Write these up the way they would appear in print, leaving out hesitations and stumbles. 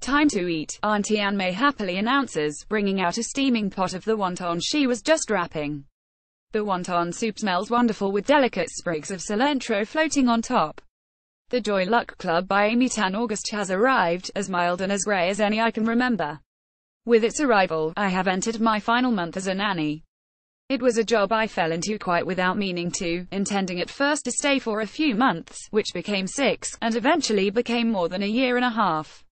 Time to eat, Auntie Anne May happily announces, bringing out a steaming pot of the wonton she was just wrapping. The wonton soup smells wonderful with delicate sprigs of cilantro floating on top. The Joy Luck Club by Amy Tan. August has arrived, as mild and as grey as any I can remember. With its arrival, I have entered my final month as a nanny. It was a job I fell into quite without meaning to, intending at first to stay for a few months, which became 6, and eventually became more than a year and a half.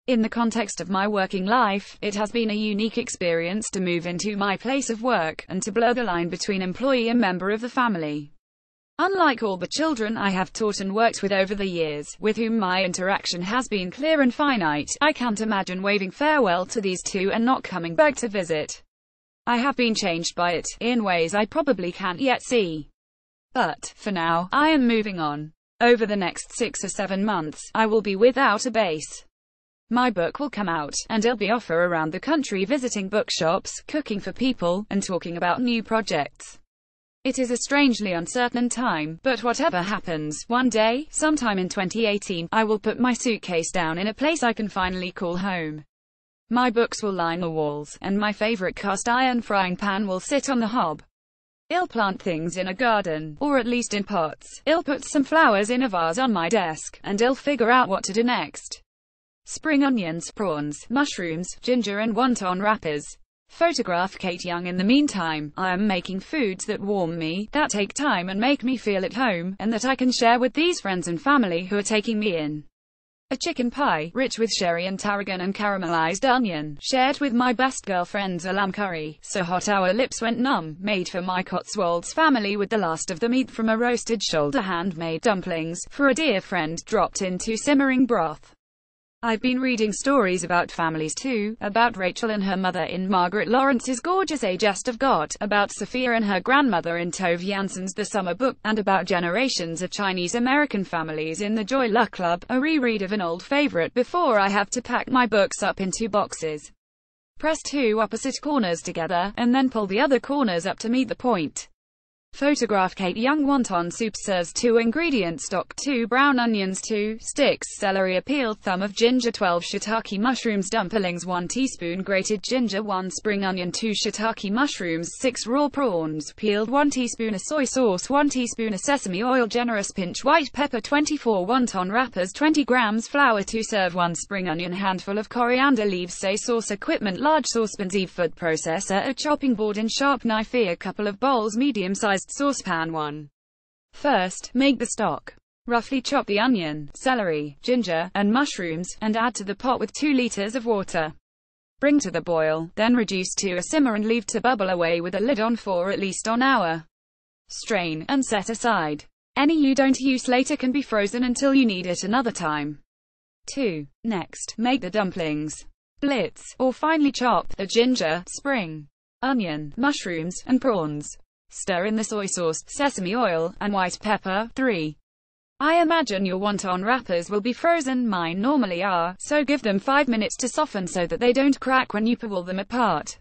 In the context of my working life, it has been a unique experience to move into my place of work, and to blur the line between employee and member of the family. Unlike all the children I have taught and worked with over the years, with whom my interaction has been clear and finite, I can't imagine waving farewell to these two and not coming back to visit. I have been changed by it, in ways I probably can't yet see. But, for now, I am moving on. Over the next 6 or 7 months, I will be without a base. My book will come out, and I'll be off around the country visiting bookshops, cooking for people, and talking about new projects. It is a strangely uncertain time, but whatever happens, one day, sometime in 2018, I will put my suitcase down in a place I can finally call home. My books will line the walls, and my favorite cast iron frying pan will sit on the hob. I'll plant things in a garden, or at least in pots. I'll put some flowers in a vase on my desk, and I'll figure out what to do next. Spring onions, prawns, mushrooms, ginger and wonton wrappers. Photograph Kate Young. In the meantime, I am making foods that warm me, that take time and make me feel at home, and that I can share with these friends and family who are taking me in. A chicken pie, rich with sherry and tarragon and caramelized onion, shared with my best girlfriends. A lamb curry, so hot our lips went numb, made for my Cotswolds family with the last of the meat from a roasted shoulder. Handmade dumplings, for a dear friend, dropped into simmering broth. I've been reading stories about families too, about Rachel and her mother in Margaret Lawrence's gorgeous A Jest of God, about Sophia and her grandmother in Tove Janssen's The Summer Book, and about generations of Chinese-American families in the Joy Luck Club, a reread of an old favorite before I have to pack my books up into boxes. Press 2 opposite corners together, and then pull the other corners up to meet the point. Photograph Kate Young. Wonton soup serves 2 ingredients: stock, 2 brown onions, 2 sticks celery, a peeled thumb of ginger, 12 shiitake mushrooms, dumplings, 1 teaspoon grated ginger, 1 spring onion, 2 shiitake mushrooms, 6 raw prawns, peeled, 1 teaspoon of soy sauce, 1 teaspoon of sesame oil, generous pinch white pepper, 24 wonton wrappers, 20 grams flour to serve, 1 spring onion, handful of coriander leaves. Say sauce equipment: large saucepan, food processor, a chopping board and sharp knife, a couple of bowls, medium-sized saucepan. 1. First, make the stock. Roughly chop the onion, celery, ginger, and mushrooms, and add to the pot with 2 liters of water. Bring to the boil, then reduce to a simmer and leave to bubble away with a lid on for at least an hour. Strain, and set aside. Any you don't use later can be frozen until you need it another time. 2. Next, make the dumplings. Blitz, or finely chop, the ginger, spring onion, mushrooms, and prawns. Stir in the soy sauce, sesame oil, and white pepper. 3. I imagine your wonton wrappers will be frozen. Mine normally are, so give them 5 minutes to soften so that they don't crack when you pull them apart.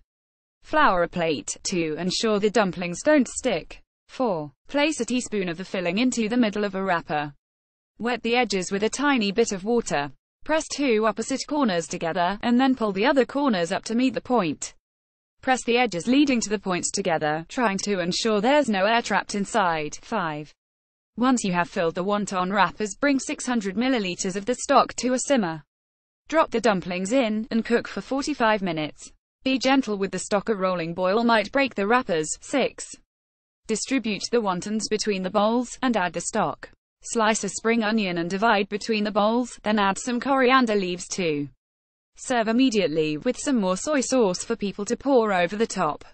Flour a plate. 2. Ensure the dumplings don't stick. 4. Place a teaspoon of the filling into the middle of a wrapper. Wet the edges with a tiny bit of water. Press 2 opposite corners together, and then pull the other corners up to meet the point. Press the edges leading to the points together, trying to ensure there's no air trapped inside. 5. Once you have filled the wonton wrappers, bring 600 milliliters of the stock to a simmer. Drop the dumplings in, and cook for 45 minutes. Be gentle with the stock, a rolling boil might break the wrappers. 6. Distribute the wontons between the bowls, and add the stock. Slice a spring onion and divide between the bowls, then add some coriander leaves too. Serve immediately, with some more soy sauce for people to pour over the top.